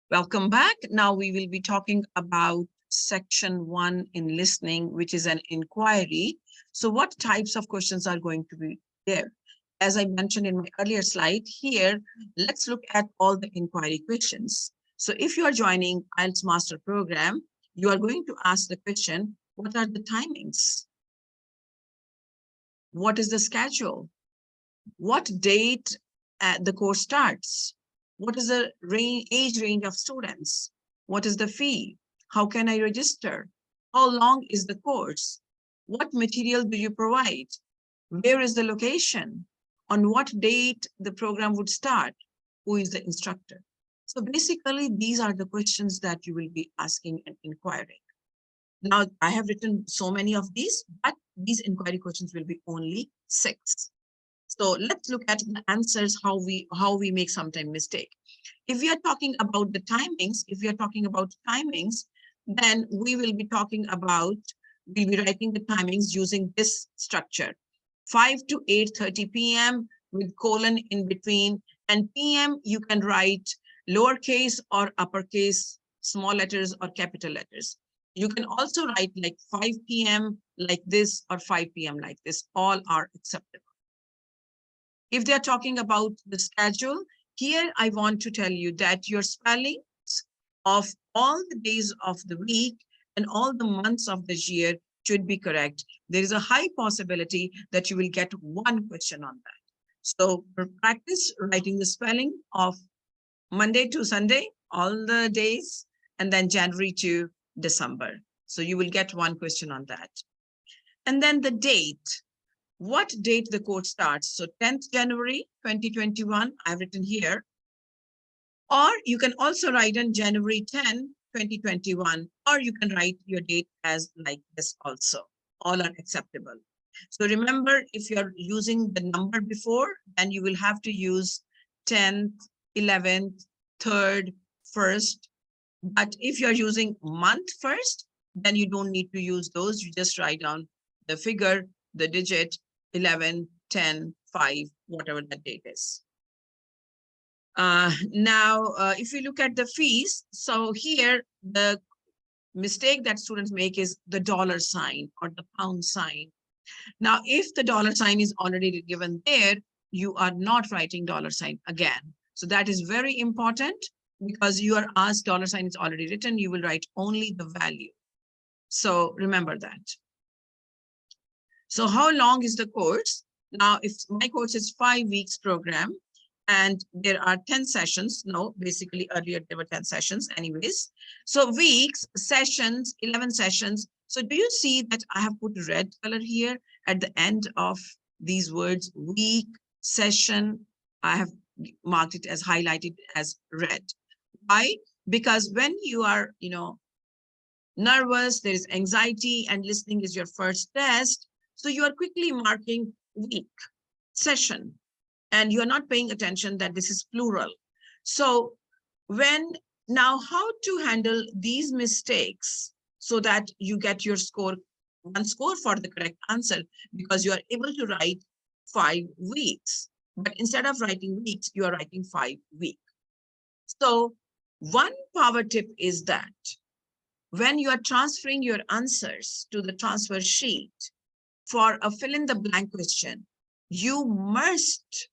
Welcome back. Now we will be talking about section 1 in listening, which is an inquiry. So what types of questions are going to be there? As I mentioned in my earlier slide here, let's look at all the inquiry questions. So if you are joining IELTS Master Program, you are going to ask the question, what are the timings? What is the schedule? What date the course starts? What is the age range of students? What is the fee? How can I register? How long is the course? What material do you provide? Where is the location? On what date the program would start? Who is the instructor? So basically, these are the questions that you will be asking and inquiring. Now, I have written so many of these, but these inquiry questions will be only 6. So let's look at the answers, how we make sometimes mistake. If we are talking about the timings, then we will be talking about, we'll be writing the timings using this structure. 5 to 8:30 p.m. with colon in between, and p.m. you can write lowercase or uppercase, small letters or capital letters. You can also write like 5 p.m. like this or 5 p.m. like this. All are acceptable. If they're talking about the schedule, here I want to tell you that your spellings of all the days of the week and all the months of the year should be correct. There is a high possibility that you will get one question on that. So practice writing the spelling of Monday to Sunday, all the days, and then January to December. So you will get one question on that. And then the date. What date the course starts? So 10th January 2021, I've written here. Or you can also write on January 10, 2021, or you can write your date as like this also. All are acceptable. So remember, if you're using the number before, then you will have to use 10th, 11th, 3rd, 1st. But if you're using month first, then you don't need to use those. You just write down the figure, the digit, 11, 10, 5, whatever that date is. Now, if we look at the fees, so here the mistake that students make is the dollar sign or the pound sign. Now, if the dollar sign is already given there, you are not writing dollar sign again. So that is very important because you are asked dollar sign is already written, you will write only the value. So remember that. So how long is the course? Now, if my course is 5 weeks program and there are 10 sessions, no, basically earlier there were 10 sessions anyways. So weeks, sessions, 11 sessions. So do you see that I have put red color here at the end of these words, week, session, I have marked it as highlighted as red. Why? Because when you are, nervous, there is anxiety and listening is your first test. So you are quickly marking week, session, and you are not paying attention that this is plural. So now how to handle these mistakes so that you get your score, one score for the correct answer, because you are able to write 5 weeks. But instead of writing weeks, you are writing 5 weeks. So one power tip is that when you are transferring your answers to the transfer sheet for a fill in the blank question, you must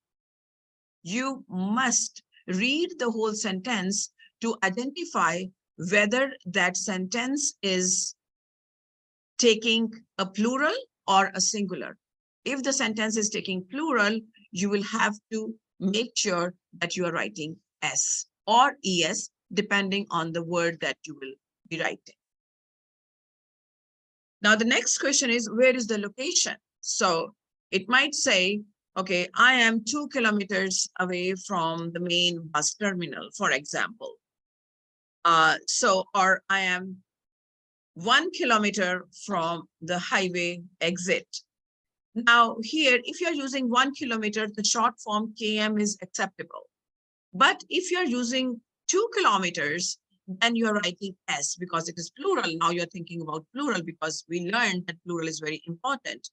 read the whole sentence to identify whether that sentence is taking a plural or a singular. If the sentence is taking plural, you will have to make sure that you are writing S or ES, depending on the word that you will be writing. Now, the next question is, where is the location? So it might say, okay, I am 2 kilometers away from the main bus terminal, for example. Or I am 1 kilometer from the highway exit. Now here, if you're using 1 kilometer, the short form KM is acceptable. But if you're using 2 kilometers, then you're writing S because it is plural. Now you're thinking about plural because we learned that plural is very important.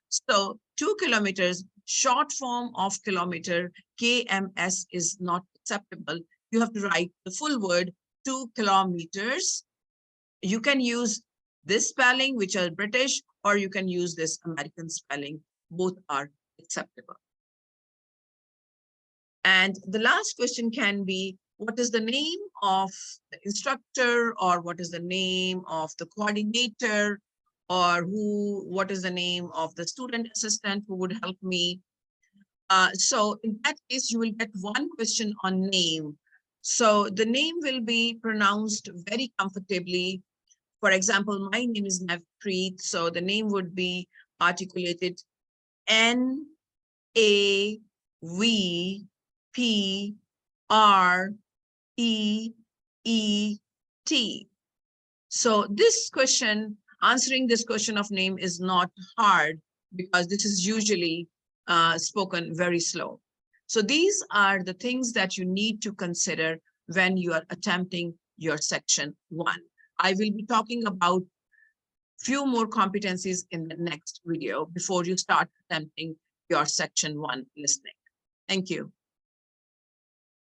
So 2 kilometers, short form of kilometer, KMS is not acceptable. you have to write the full word 2 kilometers. You can use this spelling, which are British, or you can use this American spelling. Both are acceptable. And the last question can be, what is the name of the instructor, or what is the name of the coordinator, or what is the name of the student assistant who would help me? So in that case, you will get one question on name. So the name will be pronounced very comfortably. For example, my name is Navpreet, so the name would be articulated N-A-V-P-R-E-E-T. So this question, answering this question of name is not hard because this is usually spoken very slow. So these are the things that you need to consider when you are attempting your section 1. I will be talking about few more competencies in the next video before you start attempting your section 1 listening. Thank you.